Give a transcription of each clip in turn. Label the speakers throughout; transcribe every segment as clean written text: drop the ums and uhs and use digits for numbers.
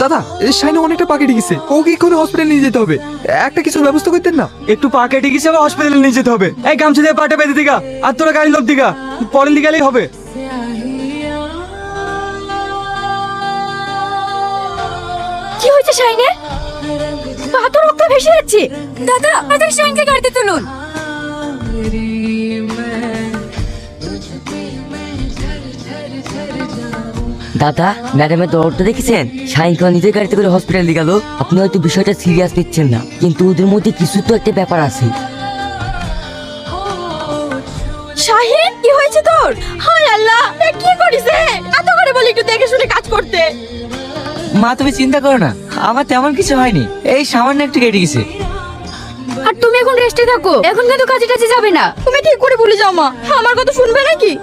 Speaker 1: দাদা, শাইনে অনেকটা পাকেটে গেছে, ওকে এক্ষুনি হসপিটালে নিয়ে যেতে হবে। একটা কিছুর ব্যবস্থা করতেন না?
Speaker 2: একটু পা কেটে গেছে, আবার হসপিটালে নিয়ে যেতে হবে। এই গামছা দিয়ে পাটা বেঁধে দিগা, আর তোরা গাড়ি লোক দিগা, পরে নিয়ে গেলেই হবে।
Speaker 3: কি হয়েছে শাইনে? পা তো রক্ত ভেসে যাচ্ছে। দাদা, তাড়াতাড়ি শাইনকে গাড়িতে তুলুন।
Speaker 4: দাদা, ম্যাডামের দৌড়টা দেখেছেন? শাইনকে নিজের গাড়িতে করে হসপিটালে গেল। আপনি হয়তো বিষয়টা সিরিয়াস নিচ্ছেন না, কিন্তু ওদের মধ্যে কিছু তো একটা ব্যাপার আছে।
Speaker 3: শাহিন, কি হয়েছে তোর? হায় আল্লাহ, এ কি করিছে? এত করে বলি একটু দেখে শুনে কাজ করতে।
Speaker 5: মা, তুমি চিন্তা করো না, আমার তেমন কিছু হয়নি, এই সামান্য একটু কেটে গেছে।
Speaker 3: আর তুমি এখন রেস্টে থাকো, এখন কিন্তু কাজে টাজে যাবে না। তুমি ঠিক করে ভুলে যাও মা, আমার কথা শুনবে নাকি?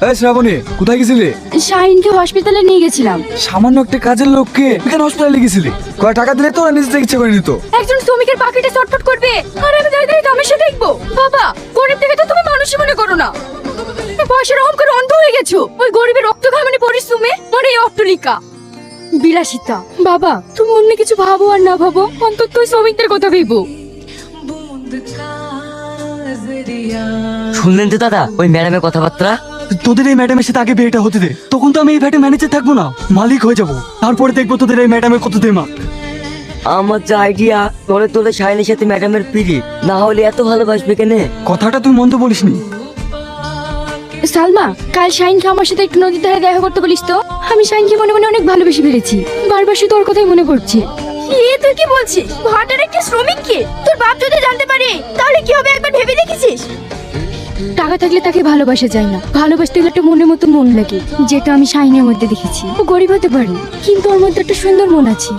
Speaker 1: এই শ্রাবণী, কোথায় গেছিলে?
Speaker 3: শাহিনকে হসপিটালে নিয়ে গেছিলাম।
Speaker 1: সামান্য একটা কাজের লোককে কেন হসপিটালে গেছিলি? কয় টাকা দিলে তো ওরা নিজে থেকে ইচ্ছে করে নিত।
Speaker 3: একজন শ্রমিকের পাকেটে চটপট করবে আর আমি দাঁড়িয়ে দাঁড়িয়ে তামাশা দেখবো? বাবা, গরিব থেকে তো তুমি মানুষই মনে করো না। পয়সার অহংকারে অন্ধ হয়ে গেছো। ওই গরিবের রক্ত ঘামানি পরিশ্রমে মনে এই অট্টালিকা বিলাসিতা। বাবা, তুমি অন্য কিছু ভাবো আর না ভাবো, অন্তত ওই শ্রমিকদের কথা ভেবো।
Speaker 4: শুনলেন তো দাদা ওই ম্যাডামের কথাবার্তা?
Speaker 2: তোদের এই ম্যাডামের সাথে আগে বিয়েটা হতে দে, তখন তো আমি এই ফ্ল্যাটে ম্যানেজার থাকবো না, মালিক হয়ে যাবো। তারপরে দেখবো তোদের এই ম্যাডামের কত দেমা।
Speaker 4: আমার যা আইডিয়া, তোরে তোলে শাইনের সাথে ম্যাডামের পিড়ি, না হলে এত ভালোবাসবে কেনে?
Speaker 2: কথাটা তুই মন্দ বলিসনি।
Speaker 3: সালমা, কাল শাইনকে আমার সাথে একটু নদীর ধারে দেখা করতে বলিস তো। আমি শাইনকে মনে মনে অনেক ভালোবেসে ফেলেছি, বারবার শুধু ওর কথাই মনে পড়ছে। তুই কি বলছিস? ভাটার একটা শ্রমিককে তোর বাপ যদি জানতে পারে তাহলে কি হবে একবার ভেবে দেখেছিস? টাকা থাকলে তাকে ভালোবাসা যায় না, ভালোবাসতে গেলে একটা মনের মতো মন লাগে, যেটা আমি শাইনের মধ্যে দেখেছি। ও গরিব হতে পারে, কিন্তু ওর মধ্যে একটা সুন্দর মন আছে।